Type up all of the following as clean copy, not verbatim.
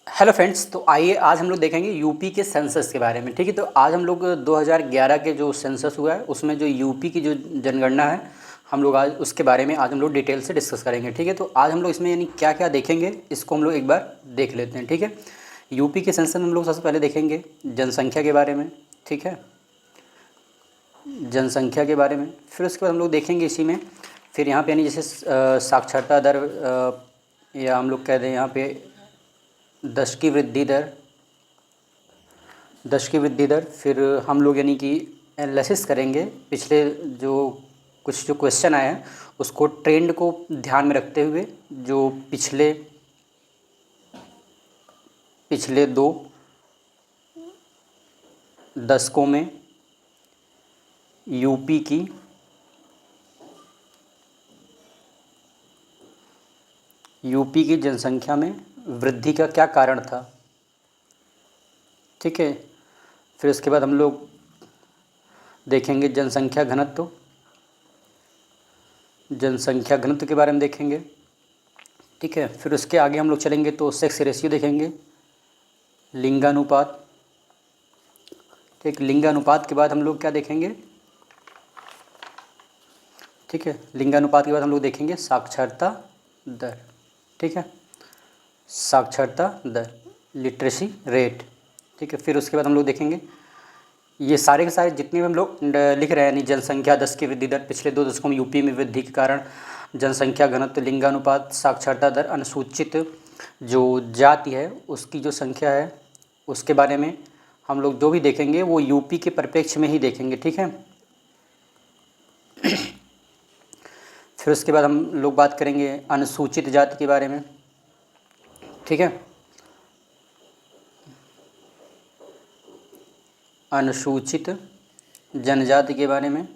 Hello friends. तो आइए आज हम लोग देखेंगे यूपी के सेंसस के बारे में। ठीक है, तो आज हम लोग 2011 के जो सेंसस हुआ है उसमें जो यूपी की जो जनगणना है हम लोग आज उसके बारे में आज हम लोग डिटेल से डिस्कस करेंगे। ठीक है, तो आज हम लोग इसमें यानी क्या क्या देखेंगे इसको हम लोग एक बार देख लेते हैं। ठीक है, यूपी के सेंसस में हम लोग सबसे पहले देखेंगे जनसंख्या के बारे में। ठीक है, जनसंख्या के बारे में, फिर उसके बाद हम लोग देखेंगे इसी में फिर यहाँ पे यानी जैसे साक्षरता दर, या हम लोग कह दें यहाँ पे दस की वृद्धि दर, फिर हम लोग यानी कि एनालिसिस करेंगे पिछले जो कुछ जो क्वेश्चन आए हैं उसको ट्रेंड को ध्यान में रखते हुए, जो पिछले पिछले दो दशकों में यूपी की जनसंख्या में वृद्धि का क्या कारण था। ठीक है, फिर उसके बाद हम लोग देखेंगे जनसंख्या घनत्व के बारे में देखेंगे। ठीक है, फिर उसके आगे हम लोग चलेंगे तो सेक्स रेशियो देखेंगे, लिंगानुपात। ठीक, लिंगानुपात के बाद हम लोग क्या देखेंगे। ठीक है, लिंगानुपात के बाद हम लोग देखेंगे साक्षरता दर। ठीक है, साक्षरता दर, लिटरेसी रेट। ठीक है, फिर उसके बाद हम लोग देखेंगे ये सारे के सारे जितने भी हम लोग लिख रहे हैं, यानी जनसंख्या, 10 की वृद्धि दर, पिछले 2 दशकों में यूपी में वृद्धि के कारण, जनसंख्या घनत्व, लिंगानुपात, साक्षरता दर, अनुसूचित जो जाति है उसकी जो संख्या है उसके बारे में हम लोग जो भी देखेंगे वो यूपी के परिप्रेक्ष्य में ही देखेंगे। ठीक है, फिर उसके बाद हम लोग बात करेंगे अनुसूचित जाति के बारे में। ठीक है, अनुसूचित जनजाति के बारे में।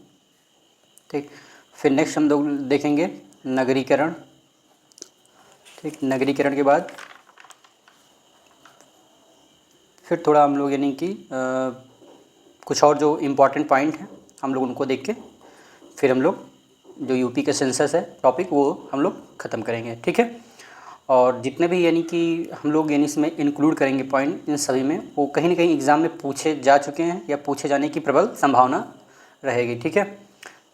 ठीक, फिर नेक्स्ट हम लोग देखेंगे नगरीकरण। ठीक, नगरीकरण के बाद फिर थोड़ा हम लोग यानी कि कुछ और जो इम्पोर्टेंट पॉइंट हैं हम लोग उनको देख के फिर हम लोग जो यूपी के सेंसस है टॉपिक वो हम लोग ख़त्म करेंगे। ठीक है, और जितने भी यानी कि हम लोग यानी इसमें इंक्लूड करेंगे पॉइंट, इन सभी में वो कहीं ना कहीं एग्ज़ाम में पूछे जा चुके हैं या पूछे जाने की प्रबल संभावना रहेगी। ठीक है,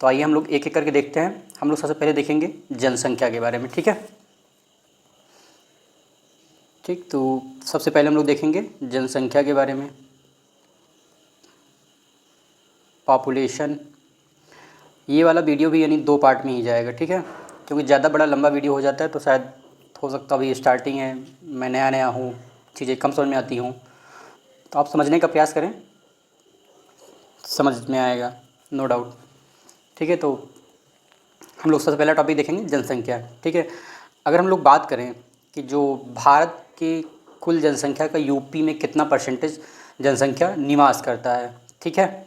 तो आइए हम लोग एक एक करके देखते हैं। हम लोग सबसे पहले देखेंगे जनसंख्या के बारे में। ठीक है, ठीक, तो सबसे पहले हम लोग देखेंगे जनसंख्या के बारे में, पॉपुलेशन। ये वाला वीडियो भी यानी 2 पार्ट में ही जाएगा। ठीक है, क्योंकि ज़्यादा बड़ा लंबा वीडियो हो जाता है तो शायद हो सकता अभी स्टार्टिंग है, मैं नया हूँ, चीज़ें कम समझ में आती हूँ, तो आप समझने का प्रयास करें, समझ में आएगा, नो डाउट। ठीक है, तो हम लोग सबसे पहला टॉपिक देखेंगे जनसंख्या। ठीक है, अगर हम लोग बात करें कि जो भारत की कुल जनसंख्या का यूपी में कितना परसेंटेज जनसंख्या निवास करता है। ठीक है,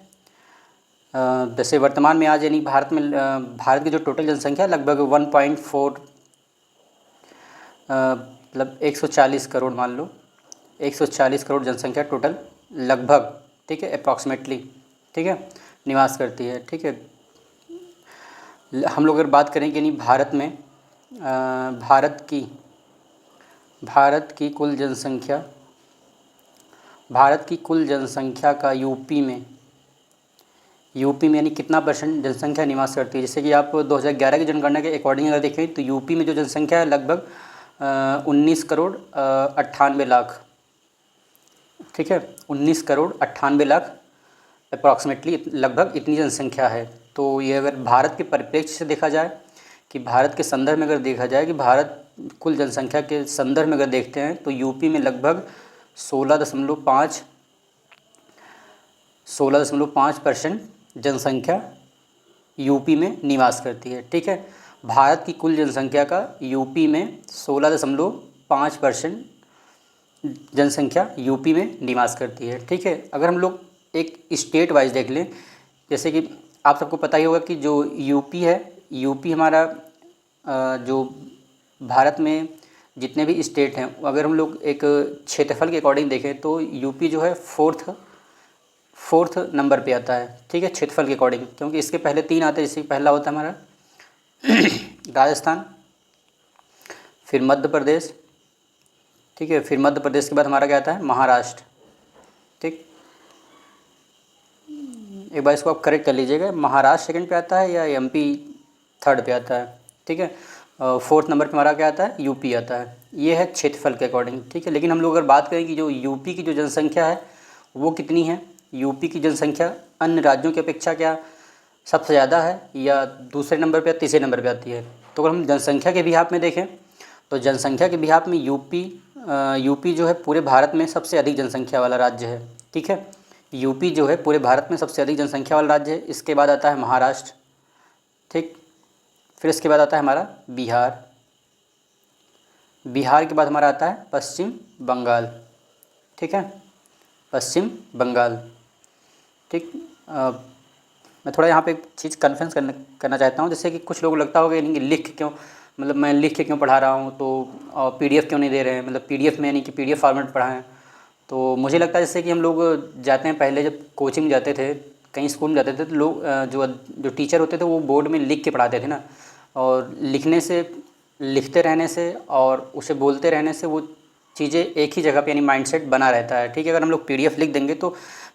जैसे वर्तमान में आज यानी भारत में भारत की जो टोटल जनसंख्या लगभग 1.4 मतलब 140 करोड़, मान लो 140 करोड़ जनसंख्या टोटल लगभग, ठीक है, अप्रॉक्सीमेटली, ठीक है, निवास करती है। ठीक है, हम लोग अगर बात करें कि यानी भारत की कुल जनसंख्या का यूपी में यानी कितना परसेंट जनसंख्या निवास करती है। जैसे कि आप 2011 की जनगणना के अकॉर्डिंग अगर देखें तो यूपी में जो जनसंख्या है लगभग 19 करोड़ 98 लाख। ठीक है, 19 करोड़ 98 लाख अप्रॉक्सीमेटली, लगभग इतनी जनसंख्या है। तो ये अगर भारत के परिप्रेक्ष्य से देखा जाए, कि भारत के संदर्भ में अगर देखा जाए, कि भारत कुल जनसंख्या के संदर्भ में अगर देखते हैं तो यूपी में लगभग 16.5% जनसंख्या यूपी में निवास करती है। ठीक है, भारत की कुल जनसंख्या का यूपी में 16.5% जनसंख्या यूपी में निवास करती है। ठीक है, अगर हम लोग एक स्टेट वाइज देख लें, जैसे कि आप सबको पता ही होगा कि जो यूपी है, यूपी हमारा जो भारत में जितने भी स्टेट हैं, अगर हम लोग एक क्षेत्रफल के अकॉर्डिंग देखें तो यूपी जो है फोर्थ नंबर पे आता है। ठीक है, क्षेत्रफल के अकॉर्डिंग, क्योंकि इसके पहले 3 आते हैं। जैसे पहला होता है हमारा राजस्थान, फिर मध्य प्रदेश, ठीक है। फिर मध्य प्रदेश के बाद हमारा क्या आता है, महाराष्ट्र। ठीक, एक बार इसको आप करेक्ट कर लीजिएगा, महाराष्ट्र सेकंड पे आता है या एमपी थर्ड पे आता है। ठीक है। फोर्थ नंबर पे हमारा क्या आता है, यूपी आता है। ये है क्षेत्रफल के अकॉर्डिंग। ठीक है। लेकिन हम लोग अगर बात करें कि जो यूपी की जो जनसंख्या है वो कितनी है, यूपी की जनसंख्या अन्य राज्यों की अपेक्षा क्या सबसे ज़्यादा है या दूसरे नंबर पे या तीसरे नंबर पे आती है। तो अगर हम जनसंख्या के बिहाफ में देखें तो जनसंख्या के बिहाफ में यूपी जो है पूरे भारत में सबसे अधिक जनसंख्या वाला राज्य है। ठीक है। यूपी जो है पूरे भारत में सबसे अधिक जनसंख्या वाला राज्य है। इसके बाद आता है महाराष्ट्र। ठीक, फिर इसके बाद आता है हमारा बिहार। बिहार के बाद हमारा आता है पश्चिम बंगाल। ठीक है, पश्चिम बंगाल। ठीक, मैं थोड़ा यहाँ पे एक चीज़ कन्फ्रेंस करना चाहता हूँ, जैसे कि कुछ लोग लगता होगा यानी कि लिख के क्यों, मतलब मैं लिख के क्यों पढ़ा रहा हूँ, तो पीडीएफ क्यों नहीं दे रहे हैं, मतलब पीडीएफ में यानी कि पीडीएफ फॉर्मेट पढ़ाएं। तो मुझे लगता है जैसे कि हम लोग जाते हैं, पहले जब कोचिंग जाते थे, कहीं स्कूल में जाते थे, तो लोग जो टीचर होते थे वो बोर्ड में लिख के पढ़ाते थे ना, और लिखते रहने से और उसे बोलते रहने से वो चीज़ें एक ही जगह पे यानी माइंडसेट बना रहता है। ठीक है। अगर हम लोग पीडीएफ लिख देंगे तो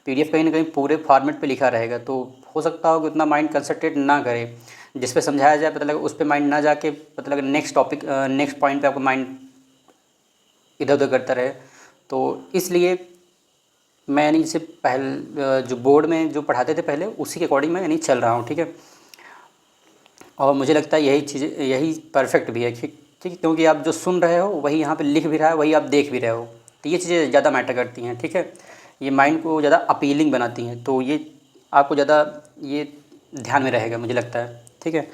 पीडीएफ कहीं ना कहीं पूरे फॉर्मेट पे लिखा रहेगा, तो हो सकता हो कि उतना माइंड कंसंट्रेट ना करे, जिस पे समझाया जाए पता लगे उस पे माइंड ना जाके पता लगे नेक्स्ट पॉइंट पे आपका माइंड इधर उधर करता रहे। तो इसलिए मैं यानी इसे जो बोर्ड में जो पढ़ाते थे पहले उसी के अकॉर्डिंग मैं यानी चल रहा हूँ। ठीक है। और मुझे लगता है यही चीज़ें यही परफेक्ट भी है। ठीक है, क्योंकि आप जो सुन रहे हो वही यहाँ पे लिख भी रहा है, वही आप देख भी रहे हो, तो ये चीज़ें ज़्यादा मैटर करती हैं। ठीक है, ये माइंड को ज़्यादा अपीलिंग बनाती हैं, तो ये आपको ज़्यादा ये ध्यान में रहेगा मुझे लगता है। ठीक है,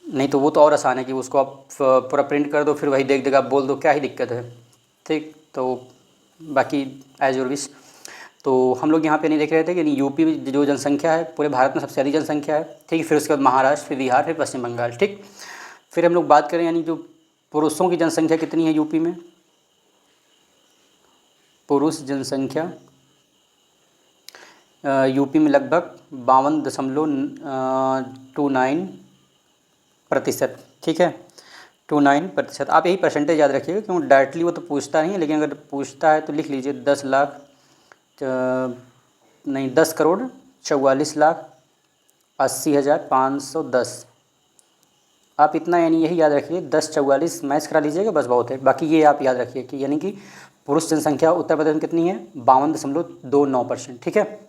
नहीं तो वो तो और आसान है कि उसको आप पूरा प्रिंट कर दो, फिर वही देख देख आप बोल दो, क्या ही दिक्कत है। ठीक, तो बाकी एज योर विश। तो हम लोग यहाँ पे नहीं देख रहे थे कि यूपी में जो जनसंख्या है पूरे भारत में सबसे अधिक जनसंख्या है। ठीक है, फिर उसके बाद महाराष्ट्र, फिर बिहार, फिर पश्चिम बंगाल। ठीक, फिर हम लोग बात करें यानी जो पुरुषों की जनसंख्या कितनी है यूपी में, पुरुष जनसंख्या यूपी में लगभग 52.29%। ठीक है, 29%। आप यही परसेंटेज याद रखिएगा, क्योंकि डायरेक्टली वो तो पूछता नहीं है, लेकिन अगर पूछता है तो लिख लीजिए 10,44,80,510। आप इतना यानी यही याद रखिए, 10 44 मैच करा लीजिएगा, बस बहुत है। बाकी ये आप याद रखिए कि यानी कि पुरुष जनसंख्या उत्तर प्रदेश में कितनी है, 52.29%। ठीक है।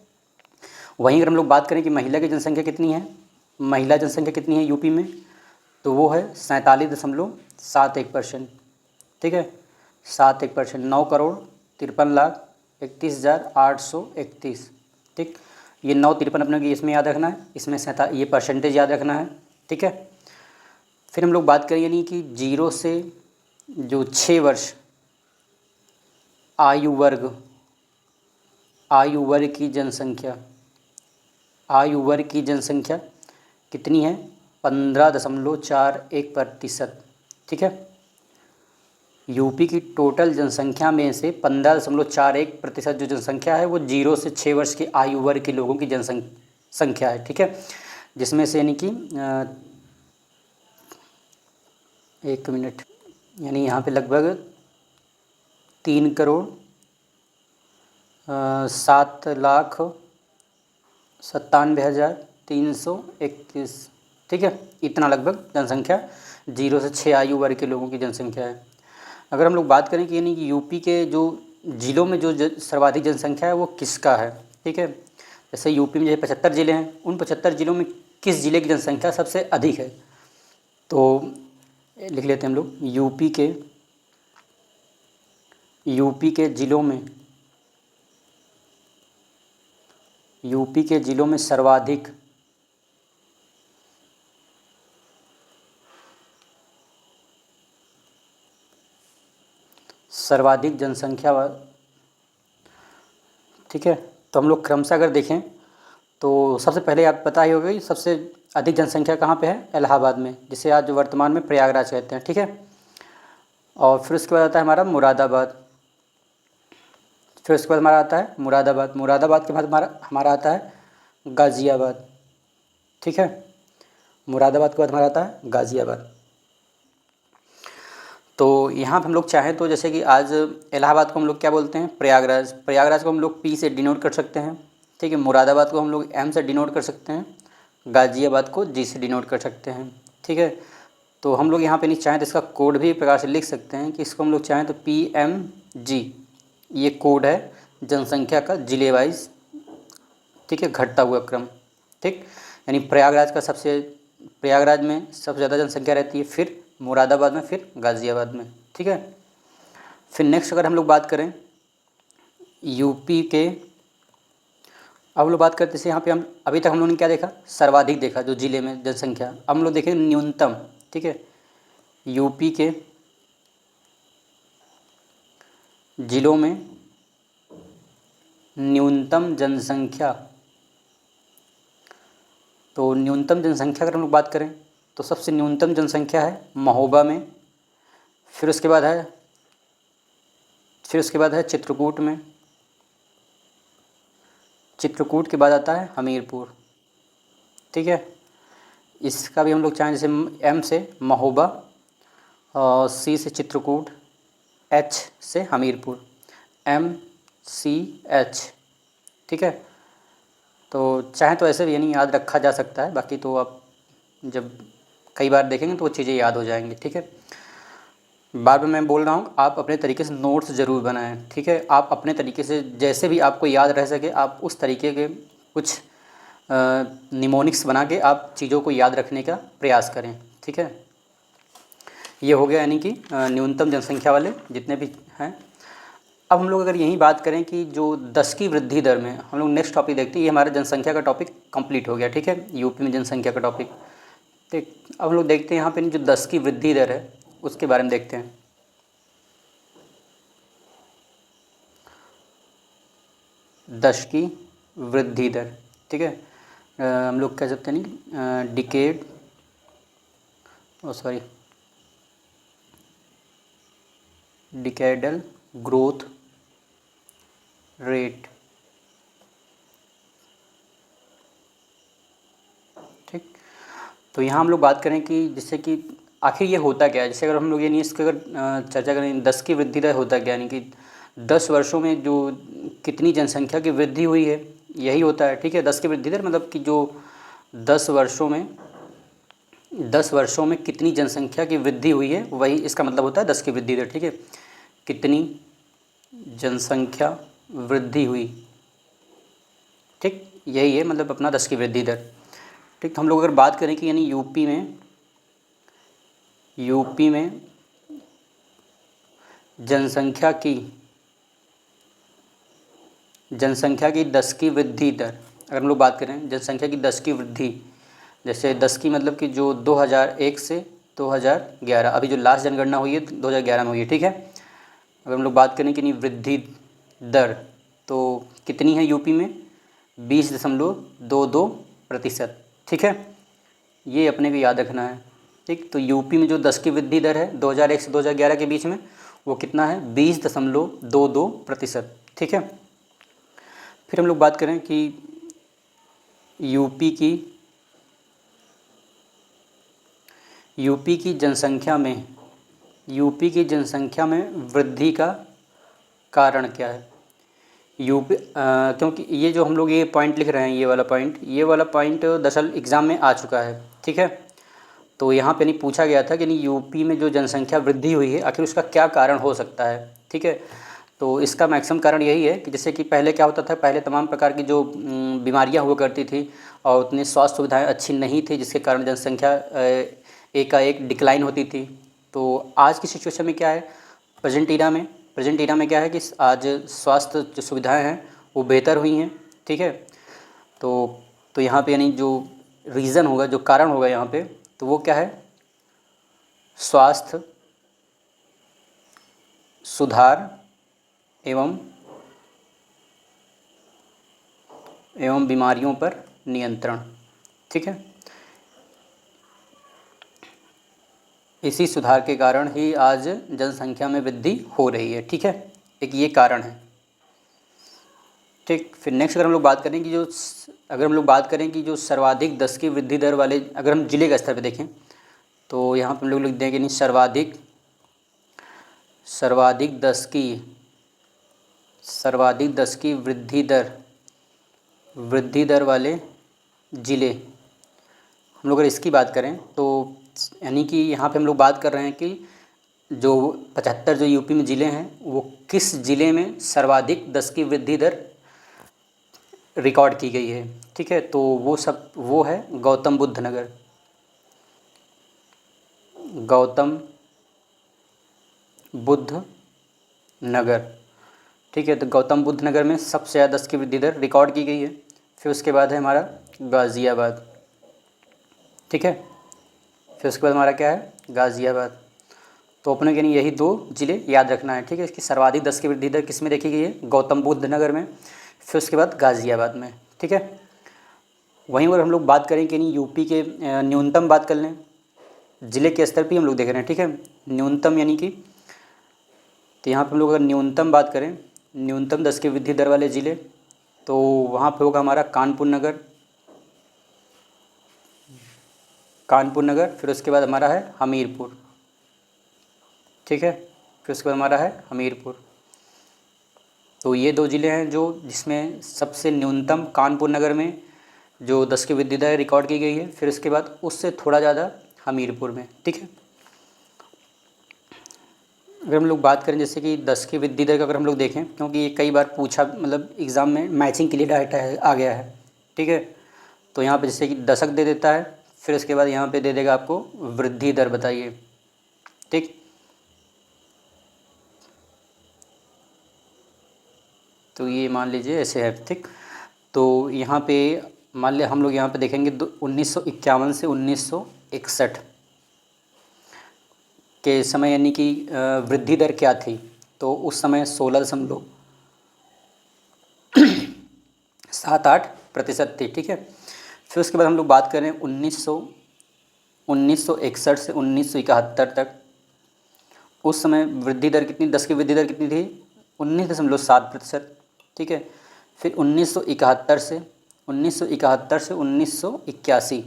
वहीं अगर हम लोग बात करें कि महिला की जनसंख्या कितनी है, महिला जनसंख्या कितनी है यूपी में, तो वो है 47.71%। ठीक है, 71%, 9,53,31,831। ठीक, ये 9 53 अपने को इसमें याद रखना है, इसमें ये परसेंटेज याद रखना है। ठीक है। फिर हम लोग बात करें यानी कि 0 से जो 6 वर्ष आयु वर्ग आयु वर्ग की जनसंख्या कितनी है, 15.41%। ठीक है, यूपी की टोटल जनसंख्या में से 15.41% जो जनसंख्या है वो 0 से 6 वर्ष की आयु वर्ग के लोगों की जनसंख्या है। ठीक है, जिसमें से यानी कि 1 मिनट, यानी यहाँ पे लगभग 3,07,97,321। ठीक है, इतना लगभग जनसंख्या 0 से 6 आयु वर्ग के लोगों की जनसंख्या है। अगर हम लोग बात करें कि यानी कि यूपी के जो ज़िलों में जो सर्वाधिक जनसंख्या है वो किसका है। ठीक है, जैसे यूपी में जैसे 75 ज़िले हैं, उन 75 ज़िलों में किस ज़िले की जनसंख्या सबसे अधिक है, तो लिख लेते हैं हम लोग, यूपी के ज़िलों में सर्वाधिक जनसंख्या ठीक है, तो हम लोग क्रमशः अगर देखें तो सबसे पहले आप पता ही होगा कि सबसे अधिक जनसंख्या कहाँ पे है, इलाहाबाद में, जिसे आज वर्तमान में प्रयागराज कहते हैं। ठीक है, और फिर उसके बाद आता है हमारा मुरादाबाद, फिर उसके बाद हमारा आता है मुरादाबाद के बाद हमारा आता है गाज़ियाबाद। ठीक है, मुरादाबाद के बाद हमारा आता है गाज़ियाबाद। तो यहाँ पे हम लोग चाहें तो जैसे कि आज इलाहाबाद को हम लोग क्या बोलते हैं, प्रयागराज। प्रयागराज को हम लोग पी से डिनोट कर सकते हैं, ठीक है। मुरादाबाद को हम लोग एम से डिनोट कर सकते हैं। गाज़ियाबाद को जी से डिनोट कर सकते हैं, ठीक है। तो हम लोग यहाँ पे नहीं चाहें तो इसका कोड भी एक प्रकार से लिख सकते हैं कि इसको हम लोग चाहें तो PMG, ये कोड है जनसंख्या का जिले वाइज, ठीक है, घटता हुआ क्रम, ठीक। यानी प्रयागराज में सबसे ज़्यादा जनसंख्या रहती है, फिर मुरादाबाद में, फिर गाज़ियाबाद में, ठीक है। फिर नेक्स्ट अगर हम लोग बात करें यूपी के, अब हम लोग बात करते हैं यहाँ पे, हम अभी तक हम लोगों ने क्या देखा, सर्वाधिक देखा जो ज़िले में जनसंख्या। अब हम लोग देखें न्यूनतम, ठीक है। यूपी के ज़िलों में न्यूनतम जनसंख्या, तो न्यूनतम जनसंख्या अगर हम लोग बात करें तो सबसे न्यूनतम जनसंख्या है महोबा में, फिर उसके बाद है चित्रकूट में, चित्रकूट के बाद आता है हमीरपुर, ठीक है। इसका भी हम लोग चाहें जैसे M से महोबा, और C से चित्रकूट, H से हमीरपुर, MCH, ठीक है। तो चाहें तो ऐसे भी यानी याद रखा जा सकता है, बाकी तो आप जब कई बार देखेंगे तो वो चीज़ें याद हो जाएंगी, ठीक है। बार बार मैं बोल रहा हूँ, आप अपने तरीके से नोट्स ज़रूर बनाएं, ठीक है। आप अपने तरीके से जैसे भी आपको याद रह सके आप उस तरीके के कुछ निमोनिक्स बना के आप चीज़ों को याद रखने का प्रयास करें, ठीक है। ये हो गया यानी कि न्यूनतम जनसंख्या वाले जितने भी हैं। अब हम लोग अगर यही बात करें कि जो 10 की वृद्धि दर में, हम लोग नेक्स्ट टॉपिक देखते हैं, ये हमारा जनसंख्या का टॉपिक कंप्लीट हो गया, ठीक है, यूपी में जनसंख्या का टॉपिक। ठीक, अब हम लोग देखते हैं यहाँ पे जो 10 की वृद्धि दर है उसके बारे में देखते हैं। 10 की वृद्धि दर, ठीक है। हम लोग कह सकते हैं नहीं डिकेड, डिकेडल ग्रोथ रेट, ठीक। तो यहाँ हम लोग बात करें कि जिससे कि आखिर ये होता क्या है, जैसे अगर हम लोग ये नहीं इसकी अगर चर्चा करें 10 की वृद्धि दर होता क्या, यानी कि 10 वर्षों में जो कितनी जनसंख्या की वृद्धि हुई है, यही होता है, ठीक है। 10 की वृद्धि दर मतलब कि जो 10 वर्षों में कितनी जनसंख्या की वृद्धि हुई है, वही इसका मतलब होता है 10 की वृद्धि दर, ठीक है। कितनी जनसंख्या वृद्धि हुई, ठीक, यही है मतलब अपना 10 की वृद्धि दर, ठीक। तो हम लोग अगर बात करें कि यानी यूपी में जनसंख्या की 10 की वृद्धि दर, अगर हम लोग बात करें जनसंख्या की 10 की वृद्धि, जैसे 10 की मतलब कि जो 2001 से 2011, अभी जो लास्ट जनगणना हुई है 2011 में हुई है, ठीक है। अगर हम लोग बात करें कि नहीं वृद्धि दर तो कितनी है यूपी में, 20.22%, ठीक है। ये अपने को याद रखना है, ठीक। तो यूपी में जो 10 की वृद्धि दर है 2001 से 2011 के बीच में, वो कितना है, 20.22%, ठीक है। फिर हम लोग बात करें कि यूपी की जनसंख्या में वृद्धि का कारण क्या है। क्योंकि ये जो हम लोग ये पॉइंट लिख रहे हैं, ये वाला पॉइंट दरअसल एग्ज़ाम में आ चुका है, ठीक है। तो यहाँ पे नहीं पूछा गया था कि नहीं यूपी में जो जनसंख्या वृद्धि हुई है आखिर उसका क्या कारण हो सकता है, ठीक है। तो इसका मैक्सिमम कारण यही है कि जैसे कि पहले क्या होता था, पहले तमाम प्रकार की जो बीमारियाँ हुआ करती थी और उतनी स्वास्थ्य सुविधाएँ अच्छी नहीं थी, जिसके कारण जनसंख्या एकाएक डिक्लाइन होती थी। तो आज की सिचुएशन में क्या है, प्रेजेंट इरा में क्या है कि आज स्वास्थ्य जो सुविधाएं हैं वो बेहतर हुई हैं, ठीक है। तो यहाँ पे यानी जो रीज़न होगा, जो कारण होगा यहाँ पे, तो वो क्या है, स्वास्थ्य सुधार एवं बीमारियों पर नियंत्रण, ठीक है। इसी सुधार के कारण ही आज जनसंख्या में वृद्धि हो रही है, ठीक है। एक ये कारण है, ठीक। फिर नेक्स्ट अगर हम लोग बात करें कि जो सर्वाधिक 10 की वृद्धि दर वाले, अगर हम जिले के स्तर पे देखें तो यहाँ पर हम लोग लिख देंगे नहीं सर्वाधिक सर्वाधिक 10 की वृद्धि दर वाले ज़िले, हम लोग अगर इसकी बात करें तो यानी कि यहाँ पे हम लोग बात कर रहे हैं कि जो 75 जो यूपी में ज़िले हैं वो किस ज़िले में सर्वाधिक 10 की वृद्धि दर रिकॉर्ड की गई है। ठीक है, तो वो है गौतम बुद्ध नगर। गौतम बुद्ध नगर, ठीक है। तो गौतम बुद्ध नगर में सबसे ज़्यादा 10 की वृद्धि दर रिकॉर्ड की गई है। फिर उसके बाद है हमारा गाज़ियाबाद, ठीक है। फिर उसके बाद हमारा क्या है, गाज़ियाबाद। तो अपने के लिए यही 2 ज़िले याद रखना है, ठीक है। इसकी सर्वाधिक 10 की वृद्धि दर किस में देखी गई है, गौतम बुद्ध नगर में, फिर उसके बाद गाज़ियाबाद में, ठीक है। वहीं अगर हम लोग बात करें कि नहीं यूपी के न्यूनतम बात कर लें, ज़िले के स्तर पर हम लोग देख रहे हैं, ठीक है। न्यूनतम यानी कि तो यहाँ पर हम लोग अगर न्यूनतम बात करें, न्यूनतम 10 की वृद्धि दर वाले ज़िले, तो वहाँ पे होगा हमारा कानपुर नगर, फिर उसके बाद हमारा है हमीरपुर, ठीक है। फिर उसके बाद हमारा है हमीरपुर। तो ये 2 ज़िले हैं जो जिसमें सबसे न्यूनतम कानपुर नगर में जो 10 की वृद्धि दर रिकॉर्ड की गई है, फिर उसके बाद उससे थोड़ा ज़्यादा हमीरपुर में, ठीक है। अगर हम लोग बात करें जैसे कि 10 की वृद्धि दर का अगर हम लोग देखें, क्योंकि ये कई बार पूछा मतलब एग्ज़ाम में मैचिंग के लिए डाटा आ गया है, ठीक है। तो यहाँ पे जैसे कि दशक दे देता है, फिर उसके बाद यहाँ पे दे देगा आपको वृद्धि दर बताइए, ठीक। तो ये मान लीजिए ऐसे है, ठीक। तो यहाँ पे मान लिया हम लोग यहाँ पे देखेंगे 1951 से 1961 के समय यानी कि वृद्धि दर क्या थी, तो उस समय 16.78% थी, ठीक है। फिर उसके बाद हम लोग बात करें 1961 से 1971 तक, उस समय वृद्धि दर कितनी, 10 की वृद्धि दर कितनी थी, 19.7%, ठीक है। फिर 1971 से 1981,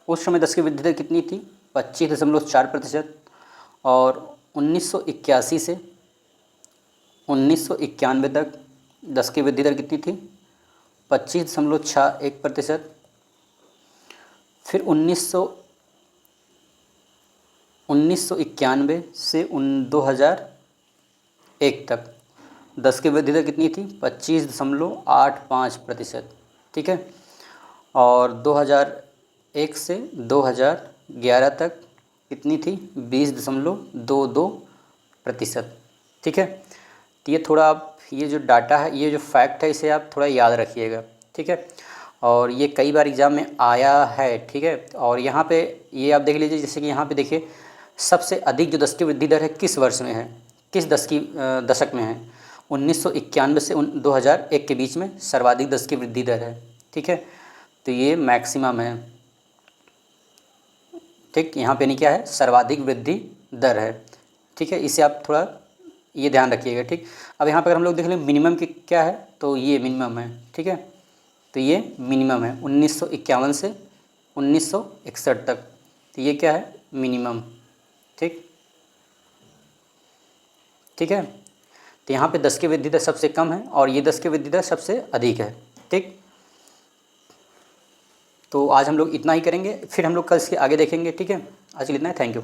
उस समय 10 की वृद्धि दर कितनी थी, 25.4%। और 1981 से 1991 तक 10 की वृद्धि दर कितनी थी, 25.61%। फिर 1991 से 2001 तक 10 की वृद्धि दर कितनी थी, 25.85%, ठीक है। और 2001 से 2011 तक कितनी थी, 20.22%, ठीक है। तो ये थोड़ा आप ये जो डाटा है, ये जो फैक्ट है, इसे आप थोड़ा याद रखिएगा, ठीक है। और ये कई बार एग्ज़ाम में आया है, ठीक है। और यहाँ पे ये आप देख लीजिए, जैसे कि यहाँ पे देखिए सबसे अधिक जो 10 की वृद्धि दर है किस वर्ष में है, किस दशक में है, 1991 से 2001 के बीच में सर्वाधिक 10 की वृद्धि दर है, ठीक है। तो ये मैक्सिमम है, ठीक। यहाँ पे नहीं क्या है, सर्वाधिक वृद्धि दर है, ठीक है। इसे आप थोड़ा ये ध्यान रखिएगा, ठीक। अब यहाँ पर हम लोग देख लें मिनिमम की क्या है, तो ये मिनिमम है, ठीक है। तो ये मिनिमम है 1951 से 1961 तक, तो ये क्या है, मिनिमम, ठीक, ठीक है। तो यहाँ पे 10 की वृद्धि दर सबसे कम है और ये 10 की वृद्धि दर सबसे अधिक है, ठीक। तो आज हम लोग इतना ही करेंगे, फिर हम लोग कल इसके आगे देखेंगे, ठीक है। आज के लिए इतना है, थैंक यू।